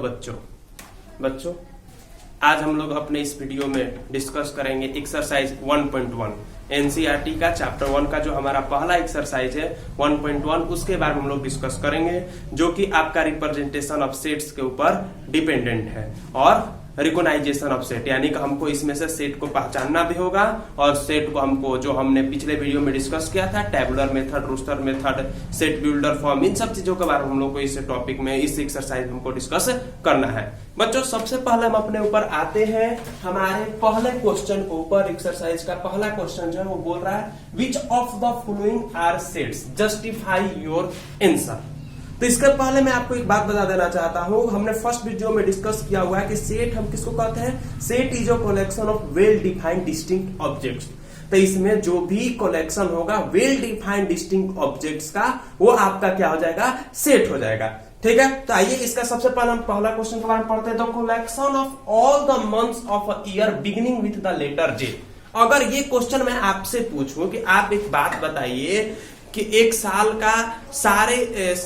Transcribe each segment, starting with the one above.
बच्चों आज हम लोग अपने इस वीडियो में डिस्कस करेंगे एक्सरसाइज 1.1 एनसीईआरटी का चैप्टर 1 का जो हमारा पहला एक्सरसाइज है 1.1 उसके बारे में हम लोग डिस्कस करेंगे, जो कि आपका रिप्रेजेंटेशन ऑफ सेट्स के ऊपर डिपेंडेंट है और रिकॉग्नाइजेशन ऑफ सेट, यानी कि हमको इसमें से सेट को पहचानना भी होगा और सेट को हमको जो हमने पिछले वीडियो में डिस्कस किया था tabular method, roster method, set builder form, इन सब चीजों के बारे में हम लोग को इस टॉपिक में इस एक्सरसाइज में हमको डिस्कस करना है। बच्चों सबसे पहले हम अपने ऊपर आते हैं हमारे पहले क्वेश्चन के ऊपर। एक्सरसाइज का पहला क्वेश्चन जो है वो बोल रहा है which of the following are sets, justify your answer. तो इसके पहले मैं आपको एक बात बता देना चाहता हूं, हमने फर्स्ट वीडियो में डिस्कस किया हुआ है कि सेट हम किसको कहते हैं, set is a collection of well defined distinct objects. तो इसमें जो भी कलेक्शन होगा वेल डिफाइंड डिस्टिंक्ट ऑब्जेक्ट्स का, वो आपका क्या हो जाएगा, सेट हो जाएगा। ठीक है, तो आइए इसका सबसे पहले हम पहला क्वेश्चन के बारे में पढ़ते हैं। The collection of all the months of a year beginning with the letter J. अगर ये क्वेश्चन मैं आपसे पूछूं कि आप एक बात बताइए कि एक साल का सारे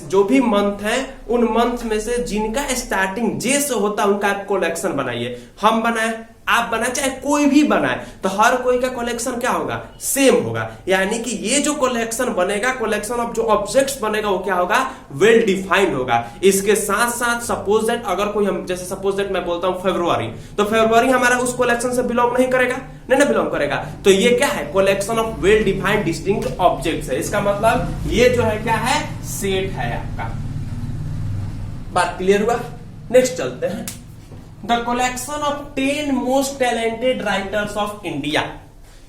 जो भी मंथ हैं उन मंथ में से जिनका स्टार्टिंग जे से होता है उनका आप कलेक्शन बनाइए। हम बनाए, आप बनाए, चाहे कोई भी बनाए, तो हर कोई का कलेक्शन क्या होगा, सेम होगा। यानी कि ये जो कलेक्शन बनेगा, कलेक्शन ऑफ जो ऑब्जेक्ट्स बनेगा वो क्या होगा, वेल डिफाइंड होगा। इसके साथ साथ सपोज दैट अगर कोई हम जैसे सपोज दैट मैं बोलता हूं फरवरी, तो फरवरी हमारा उस कलेक्शन से बिलोंग नहीं करेगा, नहीं ना बिलोंग करेगा। तो ये क्या है, collection of well defined distinct objects है। इसका मतलब ये जो है क्या है, सेट है आपका। बात क्लियर हुआ? नेक्स्ट चलते हैं। The collection of 10 most talented writers of India.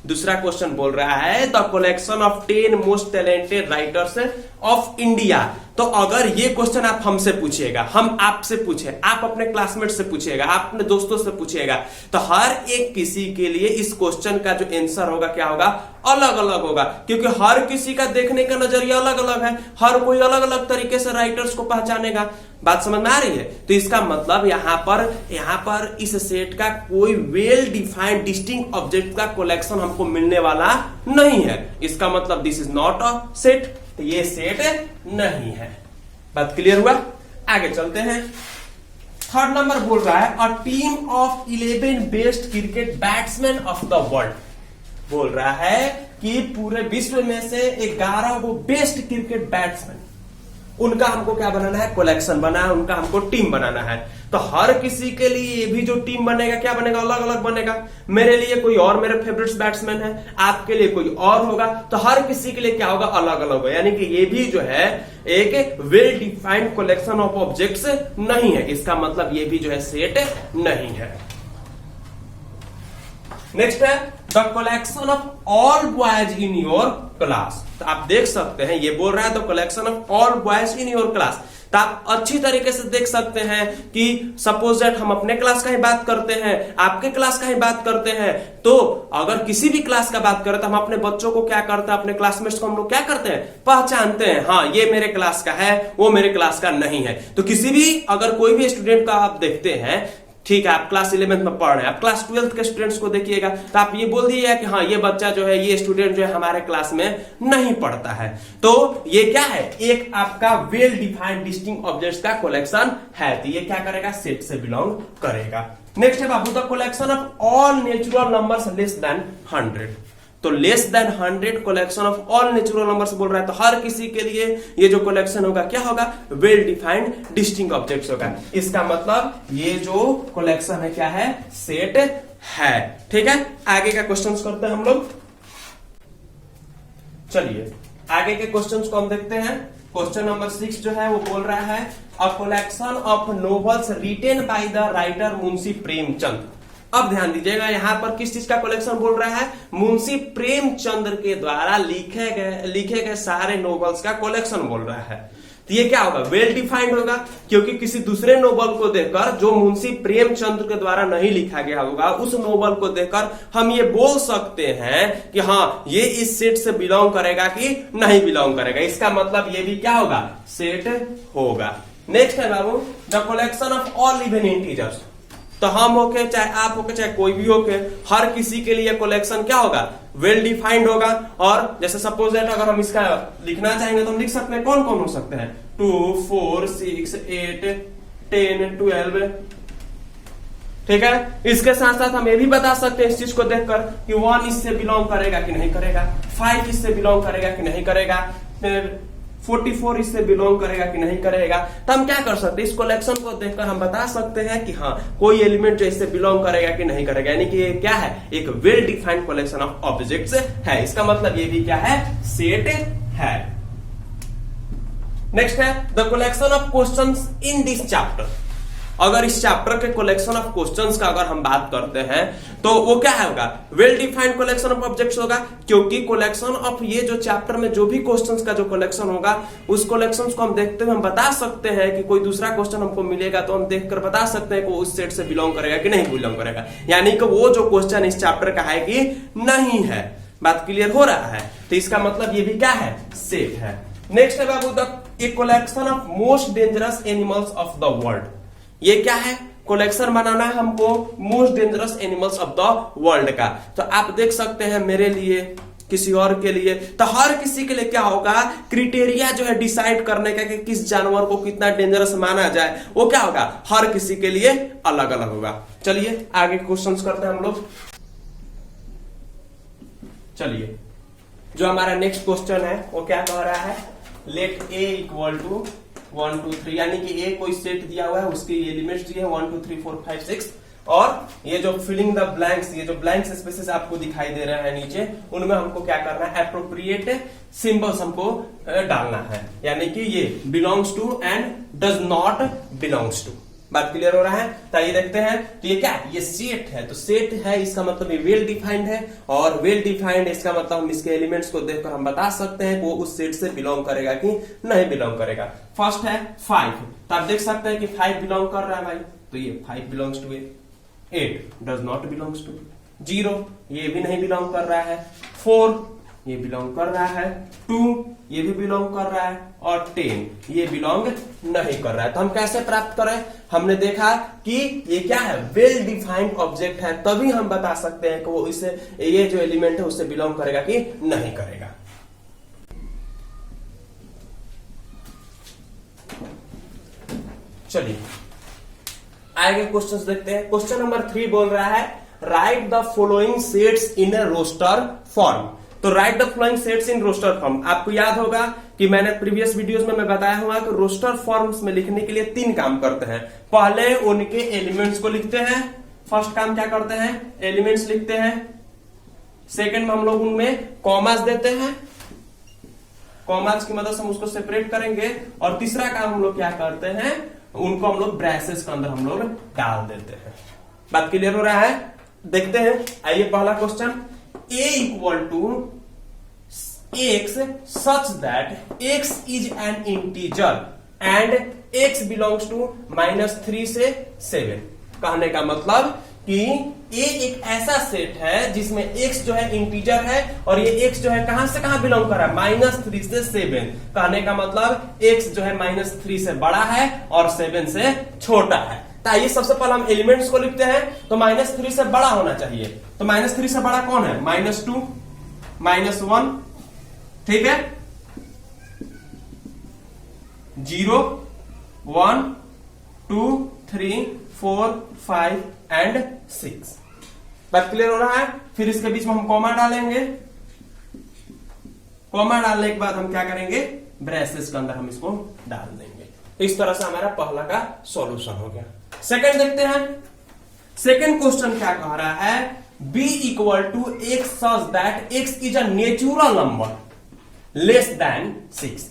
दूसरा क्वेश्चन बोल रहा है the collection of 10 most talented writers of India. तो अगर ये क्वेश्चन आप हमसे पूछिएगा, हम आपसे पूछे, आप अपने क्लासमेट से पूछिएगा, आप अपने दोस्तों से पूछिएगा, तो हर एक किसी के लिए इस क्वेश्चन का जो आंसर होगा क्या होगा, अलग अलग होगा। क्योंकि हर किसी का देखने का नजरिया अलग अलग है, हर कोई अलग अलग तरीके से राइटर्स को पहचानेगा। बात समझ में आ रही है? तो इसका मतलब यहाँ पर इस सेट का कोई वेल डिफाइंड डिस्टिंक्ट ऑब्जेक्ट का कलेक्शन हमको मिलने वाला नहीं है। इसका मतलब this is not a set, तो ये सेट नहीं है। बात क्लियर हुआ? आगे चलते हैं। थर्ड नंबर बोल रहा है a team of 11 best cricket batsman of the world. बोल रहा है कि पूरे विश्व में से 11 वो बेस्ट क्रिकेट बैट्समैन, उनका हमको क्या बनाना है, कलेक्शन बनाना है, उनका हमको टीम बनाना है। तो हर किसी के लिए ये भी जो टीम बनेगा क्या बनेगा, अलग अलग बनेगा। मेरे लिए कोई और मेरे फेवरेट बैट्समैन है, आपके लिए कोई और होगा, तो हर किसी के लिए क्या होगा, अलग अलग होगा। यानी कि ये भी जो है एक well defined collection of objects नहीं है। इसका मतलब ये भी जो है सेट नहीं है। नेक्स्ट है the collection of all boys in your class. तो आप देख सकते हैं ये बोल रहा है the collection of all boys in your class. तो आप अच्छी तरीके से देख सकते हैं कि सपोज दैट हम अपने क्लास का ही बात करते हैं, आपके क्लास का ही बात करते हैं, तो अगर किसी भी क्लास का बात करें तो हम अपने बच्चों को क्या करते हैं, अपने क्लासमेट्स को हम लोग क्या करते हैं, पहचानते हैं। हाँ ये मेरे क्लास का है, वो मेरे क्लास का नहीं है। तो किसी भी अगर कोई भी स्टूडेंट का आप देखते हैं, ठीक है, आप क्लास 11th में पढ़ रहे हैं, आप क्लास 12th के स्टूडेंट्स को देखिएगा, तो आप ये बोल दीजिएगा कि हाँ ये बच्चा जो है, ये स्टूडेंट जो है हमारे क्लास में नहीं पढ़ता है। तो ये क्या है, एक आपका वेल डिफाइंड डिस्टिंक्ट ऑब्जेक्ट्स का कलेक्शन है। तो ये क्या करेगा, सेट से बिलोंग करेगा। नेक्स्ट है बाबू the collection of all natural numbers less than 100। तो less than 100 collection of all natural numbers बोल रहा है, तो हर किसी के लिए ये जो कलेक्शन होगा क्या होगा, वेल डिफाइंड डिस्टिंक्ट ऑब्जेक्ट्स होगा। इसका मतलब ये जो कलेक्शन है क्या है, सेट है। ठीक है, आगे का क्वेश्चंस करते हैं हम लोग। चलिए आगे के क्वेश्चंस को हम देखते हैं। क्वेश्चन नंबर 6 जो है वो बोल रहा है a collection of novels written by the writer Munshi Premchand. अब ध्यान दीजिएगा यहां पर किस चीज का कलेक्शन बोल रहा है, मुंशी प्रेमचंद के द्वारा लिखे गए सारे नोवेल्स का कलेक्शन बोल रहा है। तो ये क्या होगा, वेल डिफाइंड होगा, क्योंकि किसी दूसरे नोवेल को देखकर जो मुंशी प्रेमचंद के द्वारा नहीं लिखा गया होगा, उस नोवेल को देखकर हम ये बोल सकते हैं कि हाँ ये इस सेट से बिलोंग करेगा कि नहीं बिलोंग करेगा। इसका मतलब ये भी क्या होगा, सेट होगा। नेक्स्ट है बाबू the collection of all even integers. तो हम होके चाहे आप होके चाहे कोई भी होके, हर किसी के लिए कलेक्शन क्या होगा, वेल डिफाइंड होगा। और जैसे सपोज दैट अगर हम इसका लिखना चाहेंगे तो हम लिख सकते हैं, कौन कौन हो सकते हैं, 2 4 6 8 10 12। ठीक है, इसके साथ साथ हम ये भी बता सकते हैं इस चीज को देखकर कि 1 इससे बिलोंग करेगा कि नहीं करेगा, 5 इससे बिलोंग करेगा कि नहीं करेगा, फिर 44 इससे बिलोंग करेगा कि नहीं करेगा। तो हम क्या कर सकते हैं, इस कलेक्शन को देखकर हम बता सकते हैं कि हाँ कोई एलिमेंट जो इससे बिलोंग करेगा कि नहीं करेगा, यानी कि ये क्या है, एक well defined collection of objects है। इसका मतलब ये भी क्या है, सेट है। नेक्स्ट है the collection of questions in this chapter. अगर इस चैप्टर के कलेक्शन ऑफ क्वेश्चंस का अगर हम बात करते हैं तो वो क्या होगा, well defined collection of objects होगा, क्योंकि कलेक्शन ऑफ ये जो चैप्टर में जो भी क्वेश्चंस का जो कलेक्शन होगा उस कलेक्शंस को हम देखते हुए हम बता सकते हैं कि कोई दूसरा क्वेश्चन हमको मिलेगा तो हम देखकर बता सकते हैं कि वो उस सेट से बिलोंग करेगा कि नहीं बिलोंग करेगा, यानी कि वो जो क्वेश्चन इस चैप्टर का है कि नहीं है। बात क्लियर हो रहा है, तो इसका मतलब ये भी क्या है, सेट है। नेक्स्ट है बाबू the collection of most dangerous animals of the world. ये क्या है, कलेक्शन बनाना है हमको most dangerous animals of the world का। तो आप देख सकते हैं मेरे लिए, किसी और के लिए, तो हर किसी के लिए क्या होगा, क्राइटेरिया जो है डिसाइड करने का कि किस जानवर को कितना डेंजरस माना जाए, वो क्या होगा, हर किसी के लिए अलग अलग होगा। चलिए आगे क्वेश्चंस करते हैं हम लोग। चलिए जो हमारा नेक्स्ट क्वेश्चन है वो क्या कह रहा है, लेट ए इक्वल टू 1 2 3, यानी कि ए कोई सेट दिया हुआ है, उसके एलिमेंट्स दिए हैं 1 2 3 4 5 6, और ये जो फिलिंग द ब्लैंक्स, ये जो ब्लैंक्स स्पेसेस आपको दिखाई दे रहे हैं नीचे, उनमें हमको क्या करना है, एप्रोप्रिएट सिंबल्स हमको डालना है, यानी कि ये belongs to and does not belongs to. बात क्लियर हो रहा है, तो ये देखते हैं, तो ये क्या है, ये सेट है, तो सेट है इसका मतलब ये वेल डिफाइंड है, और वेल डिफाइंड इसका मतलब हम इसके एलिमेंट्स को देखकर हम बता सकते हैं कि वो उस सेट से बिलोंग करेगा कि नहीं बिलोंग करेगा। फर्स्ट है 5, तो आप देख सकते हैं कि 5 बिलोंग कर रहा है भाई, तो ये 5 belongs to 8 does not belongs to 0, ये भी नहीं बिलोंग कर रहा है, 4 ये बिलोंग कर रहा है, 2 ये भी बिलोंग कर रहा है, और 10 ये बिलोंग नहीं कर रहा है। तो हम कैसे प्राप्त करें, हमने देखा कि ये क्या है, वेल डिफाइंड ऑब्जेक्ट है, तभी हम बता सकते हैं कि वो इससे, ये जो एलिमेंट है उससे बिलोंग करेगा कि नहीं करेगा। चलिए आगे क्वेश्चंस देखते हैं। क्वेश्चन नंबर 3 बोल रहा है write the following sets in a roster form. तो write the following sets in roster form, आपको याद होगा कि मैंने प्रीवियस वीडियोस में मैं बताया हुआ कि रोस्टर फॉर्म्स में लिखने के लिए 3 काम करते हैं। पहले उनके एलिमेंट्स को लिखते हैं, फर्स्ट काम क्या करते हैं, एलिमेंट्स लिखते हैं। सेकंड में हम लोग उनमें कॉमास देते हैं, कॉमास की मदद से हम उसको सेपरेट करेंगे, और तीसरा काम हम लोग क्या करते हैं, उनको हम लोग ब्रैसेस के अंदर हम लोग डाल देते हैं। बात क्लियर हो रहा है, देखते हैं। आइए पहला question, a equal to x such that x is an integer and x belongs to -3 से 7। कहने का मतलब कि a एक ऐसा सेट है जिसमें x जो है इंटीजर है, और ये x जो है कहां से कहां बिलोंग कर रहा है, -3 से 7। कहने का मतलब x जो है -3 से बड़ा है और 7 से छोटा है। तो आइए सबसे पहले हम एलिमेंट्स को लिखते हैं, तो -3 से बड़ा होना चाहिए, तो -3 से बड़ा कौन है, -2 -1, ठीक है, 0 1 2 3 4 5 एंड 6। बात क्लियर हो रहा है। फिर इसके बीच में हम कॉमा डालेंगे, कॉमा डालने के बाद हम क्या करेंगे, ब्रेसेस के अंदर हम इसको डाल देंगे। तो इस तरह से हमारा पहला का सॉल्यूशन हो गया। सेकंड देखते हैं, सेकंड क्वेश्चन क्या कह रहा है, b equal to x such that x is a natural number less than 6।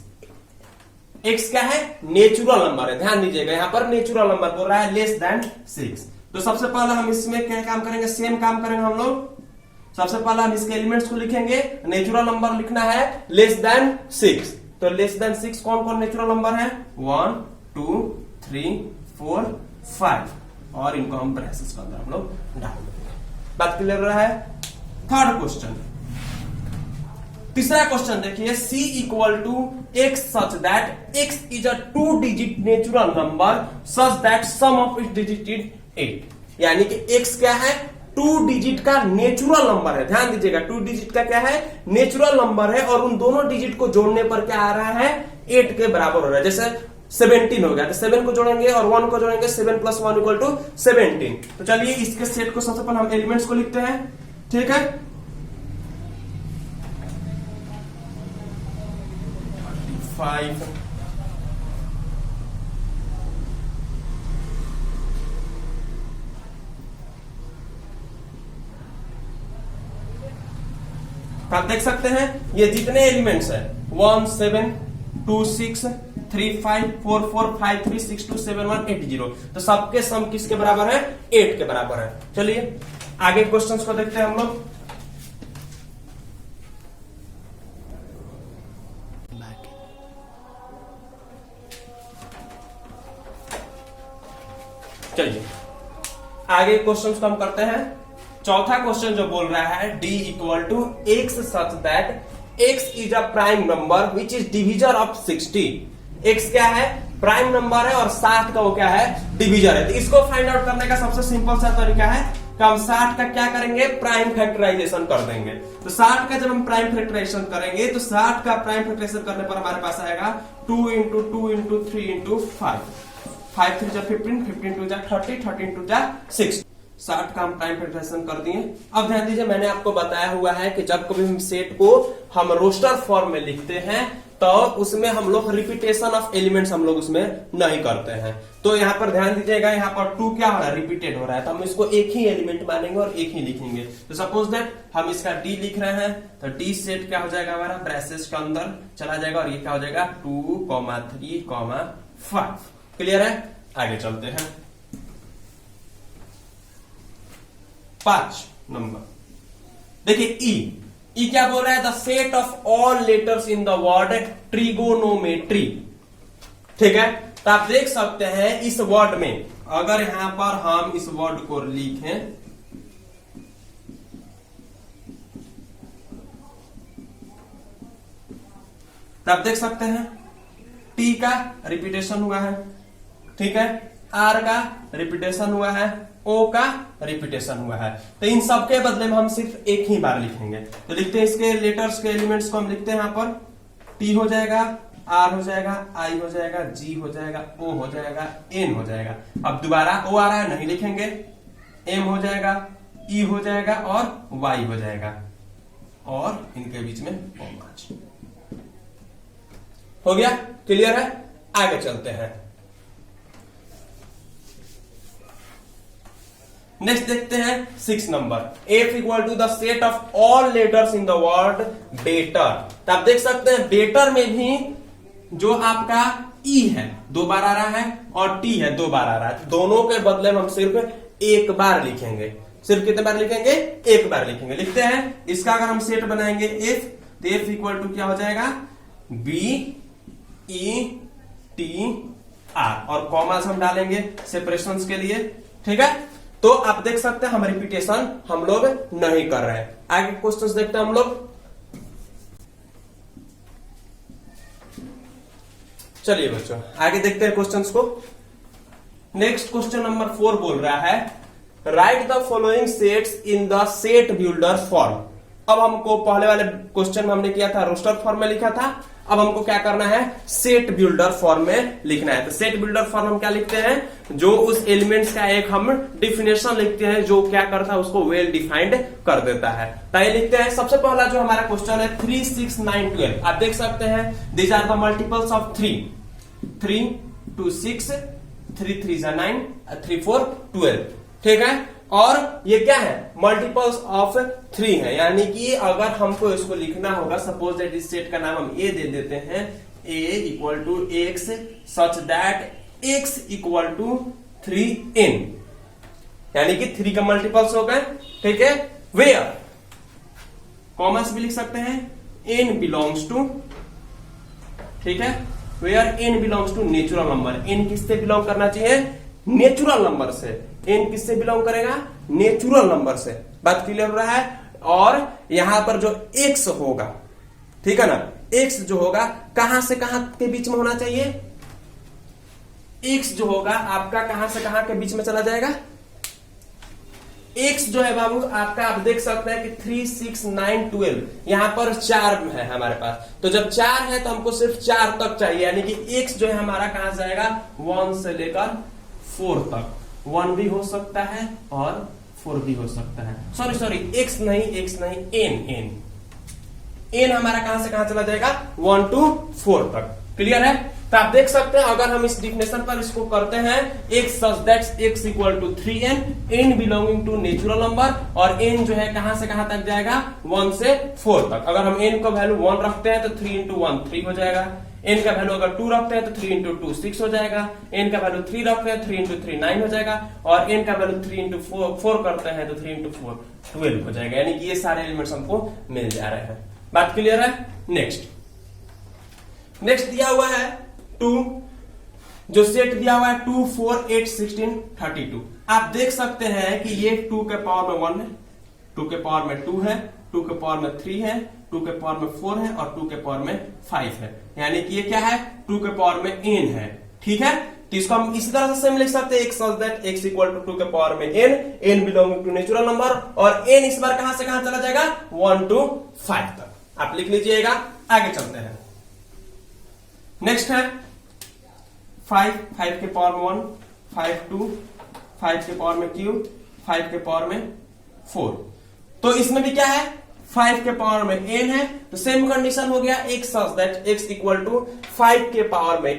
x क्या है, नेचुरल नंबर है, ध्यान दीजिएगा यहां पर नेचुरल नंबर बोल रहा है लेस देन 6। तो सबसे पहले हम इसमें क्या काम करेंगे, सेम काम करेंगे हम लोग। सबसे पहले हम इसके एलिमेंट्स को लिखेंगे, नेचुरल नंबर लिखना है लेस देन 6। तो लेस देन 6 कौन कौन नेचुरल नंबर है, 1 2 3 4 5, और इनको हम ब्रैसेस के अंदर हम लोग डाल देंगे। बात क्लियर हो रहा है। थर्ड क्वेश्चन, तीसरा क्वेश्चन देखिए, c equal to x such that x is a 2 digit natural number such that sum of its digit is 8। यानी कि x क्या है, 2 डिजिट का नेचुरल नंबर है, ध्यान दीजिएगा 2 डिजिट का क्या है, नेचुरल नंबर है, और उन दोनों डिजिट को जोड़ने पर क्या आ रहा है, 8 के बराबर हो रहा है। जैसे 17 हो गया। तो 7 को जोड़ेंगे और 1 को जोड़ेंगे, 7 + 1 = 17। तो चलिए इसके सेट को सबसे पहले हम एलिमेंट्स को लिखते हैं, ठीक है। 5 आप देख सकते हैं ये जितने एलिमेंट्स है 1 7 2 6 3 5 4 4 5 3 6 2 7 1 8 0, तो सबके सम किसके बराबर है? 8 के बराबर है। चलिए आगे क्वेश्चंस को देखते हैं हम लोग। चलिए आगे क्वेश्चंस को हम करते हैं। चौथा क्वेश्चन जो बोल रहा है d = x such that x is a prime number which is divisor of 60। x क्या है? प्राइम नंबर है और 60 का वो क्या है? डिविजर है। तो इसको फाइंड आउट करने का सबसे सिंपल सा तरीका है कि हम 60 का क्या करेंगे? प्राइम फैक्टराइजेशन कर देंगे। तो 60 का जब हम प्राइम फैक्टराइजेशन करेंगे तो 60 का प्राइम फैक्टराइजेशन करने पर हमारे पास आएगा 2 × 2 × 3 × 5, 5 3 × 15, 15 2 30, 13 2 6। 60 का हम प्राइम फैक्टराइजेशन कर दिए। अब ध्यान दीजिए, मैंने आपको बताया हुआ है कि जब कभी हम सेट को हम रोस्टर फॉर्म में लिखते हैं तो उसमें हम लोग रिपीटेशन ऑफ एलिमेंट्स हम लोग उसमें नहीं करते हैं। तो यहाँ पर ध्यान दीजिएगा, यहाँ पर 2 क्या हो रहा है? रिपीटेड हो रहा है, तो हम इसको एक ही एलिमेंट मानेंगे और एक ही लिखेंगे। तो सपोज दैट हम इसका डी लिख रहे हैं तो डी सेट क्या हो जाएगा? हमारा ब्रैसेस के अंदर चला जाएगा और ये क्या हो जाएगा? 2, 3, 5। क्लियर है? आगे चलते हैं। 5 नंबर देखिए ई क्या बोल रहा है? The set of all letters in the word trigonometry. ठीक है, तो आप देख सकते हैं इस वर्ड में, अगर यहां पर हम इस वर्ड को लिखें तो आप देख सकते हैं टी का रिपीटेशन हुआ है, ठीक है, आर का रिपीटेशन हुआ है, ओ का रिपीटेशन हुआ है। तो इन सब के बदले में हम सिर्फ एक ही बार लिखेंगे। तो लिखते हैं इसके लेटर्स के एलिमेंट्स को हम लिखते हैं यहां पर टी हो जाएगा, आर हो जाएगा, आई हो जाएगा, जी हो जाएगा, ओ हो जाएगा, एन हो जाएगा। अब दोबारा ओ आ रहा है नहीं लिखेंगे, एम हो जाएगा, ई हो जाएगा और वाई हो जाएगा और इनके बीच में कॉमा हो गया। क्लियर है? आगे चलते हैं। नेक्स्ट देखते हैं 6 number. F = the set of all letters in the word better. तो आप देख सकते हैं बेटर में भी जो आपका ई है 2 बार आ रहा है और टी है 2 बार आ रहा है। दोनों के बदले में हम सिर्फ एक बार लिखेंगे। सिर्फ कितने बार लिखेंगे? एक बार लिखेंगे। लिखते हैं इसका अगर हम सेट बनाएंगे F, तो F = क्या हो जाएगा? B E T R और कॉमास हम डालेंगे सेपरेशंस के लिए। ठीक है, तो आप देख सकते हैं हम रिपीटेशन हम लोग नहीं कर रहे हैं। आगे क्वेश्चंस देखते हैं हम लोग। चलिए बच्चों आगे देखते हैं क्वेश्चंस को। नेक्स्ट क्वेश्चन नंबर 4 बोल रहा है write the following sets in the set builder form. अब हमको पहले वाले क्वेश्चन में हमने किया था रोस्टर फॉर्म में लिखा था, अब हमको क्या करना है? सेट बिल्डर फॉर्म में लिखना है। तो सेट बिल्डर फॉर्म हम क्या लिखते हैं? जो उस एलिमेंट्स का एक हम डिफिनेशन लिखते हैं जो क्या करता है उसको वेल डिफाइंड कर देता है। तो ये लिखते हैं सबसे पहला जो हमारा क्वेश्चन है 3 6 9 12। आप देख सकते हैं these are the multiples of 3, 3 2 6, 3 3 9, 3 4 12। ठीक है, और ये क्या है? मल्टीपल्स ऑफ 3 है, यानी कि अगर हमको इसको लिखना होगा, सपोज दैट इस सेट का नाम हम ए दे देते हैं, A = x such that x = 3n, यानी कि 3 का मल्टीपल्स हो गए। ठीक है, वेयर कॉमर्स भी लिख सकते हैं n बिलोंग्स टू, ठीक है, where n belongs to natural number. n किससे बिलोंग करना चाहिए? नेचुरल नंबर से। n किससे बिलोंग करेगा? नेचुरल नंबर से। बात क्लियर हो रहा है? और यहां पर जो x होगा, ठीक है ना, x जो होगा कहां से कहां के बीच में होना चाहिए? x जो होगा आपका कहां से कहां के बीच में चला जाएगा? x जो है बाबू आपका, आप देख सकते हैं कि 3, 6, 9, 12 यहाँ पर 4 है हमारे पास। तो जब 4 है तो हमको सिर्फ 4 तक चाहिए, यानी कि x जो है हमारा कहां से जाएगा, 1 से लेकर 4 तक। 1 भी हो सकता है और 4 भी हो सकता है। सॉरी x नहीं, n हमारा कहां से कहां चला जाएगा, 1 to 4 तक। क्लियर है? तो आप देख सकते हैं अगर हम इस डिफिनेशन पर इसको करते हैं, x such that x equal to 3n, n belonging to natural number, और n जो है कहां से कहां तक जाएगा, 1 से 4 तक। अगर हम n का वैल्यू 1 रखते हैं तो 3 into 1 3 हो जाएगा। n का वैल्यू अगर 2 रखते हैं तो 3 into 2 6 हो जाएगा। n का वैल्यू 3 रखते हैं 3 into 3 9 हो जाएगा, और n का वैल्यू 3 into 4 करते हैं तो 3 into 4 12 हो जाएगा। यानी कि ये सारे एलिमेंट्स हमको मिल जा रहे हैं। बात क्लियर है? नेक्स्ट दिया हुआ है 2, जो सेट दिया हुआ है 2, 4, 8, 16, 32। आप देख सकते हैं कि ये 2 के पावर में 1 है, 2 के पावर में 2 है, 2 के पावर में 3 है, 2 के पावर में 4 है, और 2 के पावर में 5 है। यानी कि ये क्या है, 2 के पावर में n है। ठीक है, तो इसको हम इसी तरह से लिख सकते हैं, x such that x equal to 2 के पावर में n belonging to natural number, और n इस बार कहां से कहां चला जाएगा, 1 to 5 तक। आप लिख लीजिएगा। आगे चलते हैं। नेक्स्ट है 5 के पावर में 1, 5 2, 5 के पावर में क्यूब, 5 के पावर में 4। तो इसमें भी क्या है, 5 के पावर में n है, तो सेम कंडीशन हो गया, x such that x equal to 5 के पावर में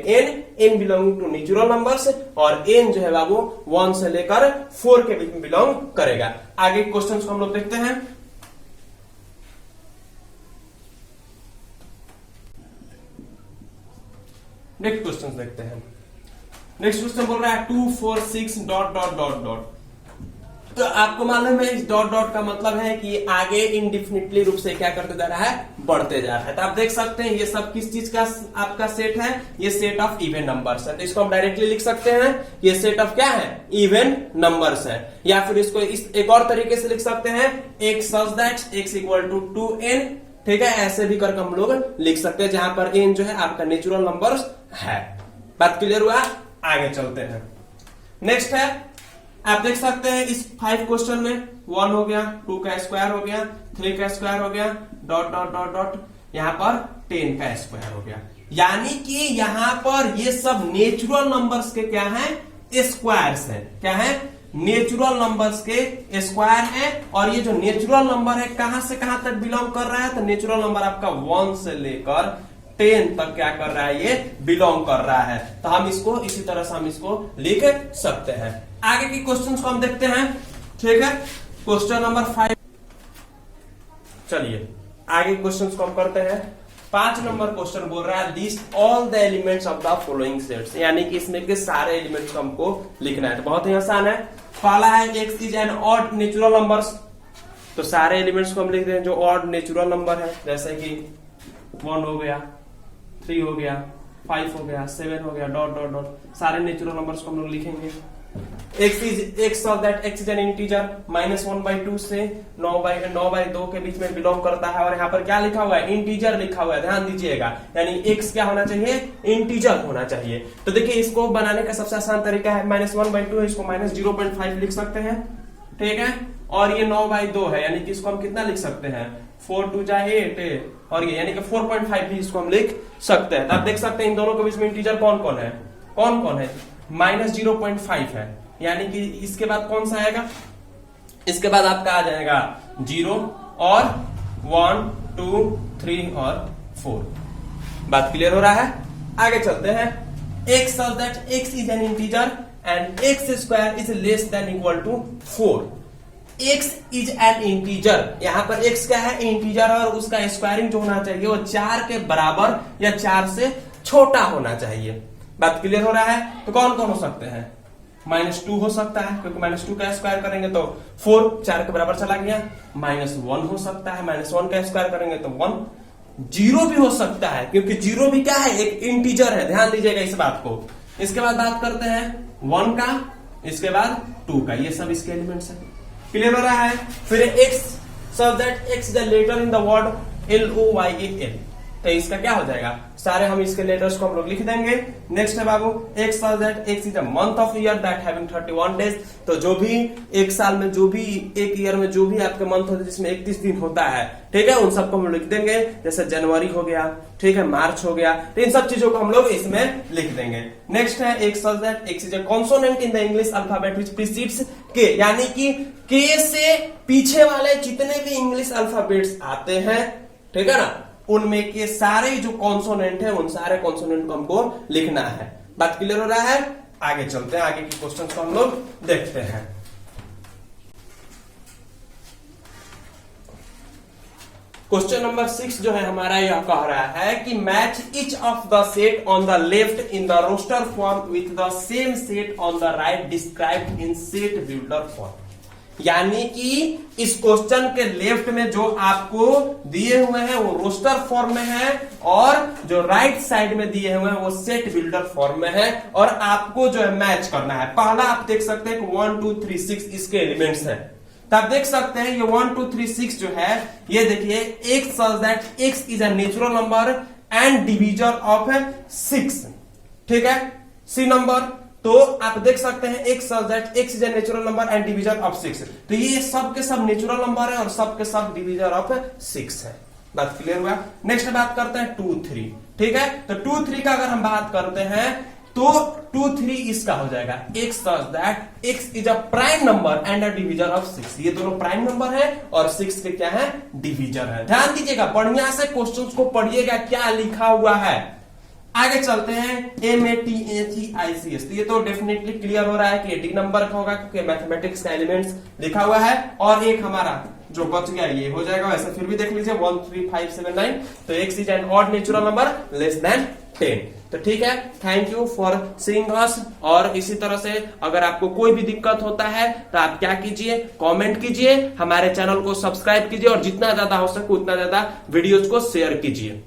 n belonging to natural numbers, और n जो है बाबू 1 से लेकर 4 के बीच में बिलोंग करेगा। आगे क्वेश्चन को हम लोग देखते हैं। नेक्स्ट क्वेश्चन देखते हैं। नेक्स्ट क्वेश्चन बोल रहा है 2, 4, 6 डॉट डॉट डॉट डॉट। तो आपको मालूम है इस डॉट डॉट का मतलब है कि आगे इनडिफिनिटली रूप से क्या करते जा रहा है, बढ़ते जा रहा है। तो आप देख सकते हैं ये सब किस चीज का आपका सेट है, ये सेट ऑफ इवन नंबर्स है। तो इसको हम डायरेक्टली लिख सकते हैं, ये सेट ऑफ क्या है, इवन नंबर्स है। या फिर इसको इस एक और तरीके से लिख सकते हैं, x such that x equal to 2n। ठीक है, ऐसे भी करके हम लोग लिख सकते हैं, जहां पर n जो है आपका नेचुरल नंबर्स है। बात क्लियर हुआ? आगे चलते हैं। नेक्स्ट है, आप देख सकते हैं इस 5 क्वेश्चन में 1 हो गया, 2 का स्क्वायर हो गया, 3 का स्क्वायर हो गया, डॉट डॉट डॉट डॉट, यहां पर 10 का स्क्वायर हो गया। यानी कि यहां पर ये सब नेचुरल नंबर्स के क्या है, स्क्वायर्स है। क्या है, नेचुरल नंबर्स के स्क्वायर है। और ये जो नेचुरल नंबर है कहां से कहां तक बिलोंग कर रहा है, तो नेचुरल नंबर आपका 1 से लेकर 10 तक क्या कर रहा है, ये बिलोंग कर रहा है। तो हम इसको इसी तरह से हम इसको लिख सकते हैं। आगे के क्वेश्चंस को हम देखते हैं। ठीक है, क्वेश्चन नंबर 5। चलिए आगे क्वेश्चंस को हम करते हैं। 5 नंबर क्वेश्चन बोल रहा है list all the elements of the following sets, यानी कि इसमें के सारे एलिमेंट्स को हमको लिखना है। तो बहुत ही आसान है। पहला है x is an odd natural numbers, तो सारे एलिमेंट्स को हम लिख दें जो ऑड नेचुरल नंबर है, जैसे कि 1 हो गया, 3 हो गया, 5 हो गया, 7 हो गया, डॉट डॉट डॉट, सारे नेचुरल नंबर्स को हम लोग लिखेंगे। x of that x is an integer, -1/2 से 9/2 के बीच में बिलोंग करता है। और यहाँ पर क्या लिखा हुआ है, इंटीजर लिखा हुआ है, ध्यान दीजिएगा। यानी x क्या होना चाहिए, इंटीजर होना चाहिए। तो देखिए इसको बनाने का सबसे आसान तरीका है, -1/2 है, इसको -0.5 लिख सकते हैं। ठीक है, और ये 9/2 है, यानी कि इसको हम कितना लिख सकते हैं, 4 2 जा 8, और ये यानी कि 4.5 भी इसको हम लिख सकते हैं। तो आप देख सकते हैं इन दोनों के बीच में इंटीजर कौन कौन है, -0.5 है। यानी कि इसके बाद कौन सा आएगा, इसके बाद आपका आ जाएगा 0 और 1 2 3 और 4। बात क्लियर हो रहा है? आगे चलते हैं। x such that x is an integer and x square is less than equal to 4। x is an integer, यहां पर x क्या है, इंटीजर, और उसका स्क्वायरिंग जो होना चाहिए वो 4 के बराबर या 4 से छोटा होना चाहिए। बात क्लियर हो रहा है? तो कौन कौन हो सकते हैं, -2 हो सकता है, क्योंकि -2 का स्क्वायर करेंगे तो 4 4 के बराबर चला गया। -1 हो सकता है, -1 का स्क्वायर करेंगे तो 1। 0 भी हो सकता है, क्योंकि 0 भी क्या है, एक इंटीजर है, ध्यान दीजिएगा इस बात को। इसके बाद बात करते हैं 1 का, इसके बाद 2 का, ये सब इसके एलिमेंट्स है। क्लियर हो रहा है? फिर x such that x is the letter in the word LOYAL, तो इसका क्या हो जाएगा, सारे हम इसके लेटर्स को हम लोग लिख देंगे। नेक्स्ट है बाबू, x that x is a month of year that having 31 days. तो जो भी एक साल में, जो भी एक ईयर में जो भी आपके मंथ होते हैं जिसमें 31 दिन होता है, ठीक है, उन सबको हम लिख देंगे। जैसे जनवरी हो गया, ठीक है, मार्च हो गया, तो इन सब चीजों को हम लोग इसमें लिख देंगे। नेक्स्ट है x that x is a consonant in the English alphabet which precedes के, यानी कि के से पीछे वाले जितने भी इंग्लिश अल्फाबेट्स आते हैं, ठीक है ना, उनमें के सारे जो कॉन्सोनेंट है उन सारे कॉन्सोनेंट को हमको लिखना है। बात क्लियर हो रहा है? आगे चलते हैं, आगे के क्वेश्चन को हम लोग देखते हैं। क्वेश्चन नंबर 6 जो है हमारा, यह कह रहा है कि match each of the set on the left in the roster form with the same set on the right described in set builder form. यानी कि इस क्वेश्चन के लेफ्ट में जो आपको दिए हुए हैं वो रोस्टर फॉर्म में है, और जो राइट साइड में दिए हुए हैं वो सेट बिल्डर फॉर्म में है, और आपको जो है मैच करना है। पहला आप देख सकते हैं कि 1 2 3 6 इसके एलिमेंट्स हैं, तो आप देख सकते हैं ये 1 2 3 6 जो है, ये देखिए x such that x is a natural number and divisor of 6, ठीक है, सी नंबर। तो आप देख सकते हैं x such that x is a natural number and divisor of 6, तो ये सब के सब नेचुरल नंबर है और सब के सब डिविजर ऑफ 6 है। बात क्लियर हुआ? नेक्स्ट बात करते हैं 2 3, ठीक है। तो 2 3 का अगर हम बात करते हैं तो 2 3 इसका हो जाएगा x such that x is a prime number and a divisor of 6। ये दोनों प्राइम नंबर है और 6 के क्या है, डिविजर है। ध्यान दीजिएगा, बढ़िया से क्वेश्चंस को पढ़िएगा क्या लिखा हुआ है। आगे चलते हैं, MATHEICS, तो ये तो डेफिनेटली क्लियर हो रहा है कि 80 नंबर का होगा क्योंकि मैथमेटिक्स का एलिमेंट्स लिखा हुआ है। और एक हमारा जो बच गया ये हो जाएगा, वैसे फिर भी देख लीजिए 1 3 5 7 9, तो x is an odd natural number less then 10। तो ठीक है, थैंक यू फॉर सीइंग अस। और इसी तरह से अगर आपको कोई भी दिक्कत होता है तो आप क्या कीजिए, कमेंट कीजिए, हमारे चैनल को सब्सक्राइब कीजिए और जितना ज्यादा हो सके उतना ज्यादा वीडियोज को शेयर कीजिए।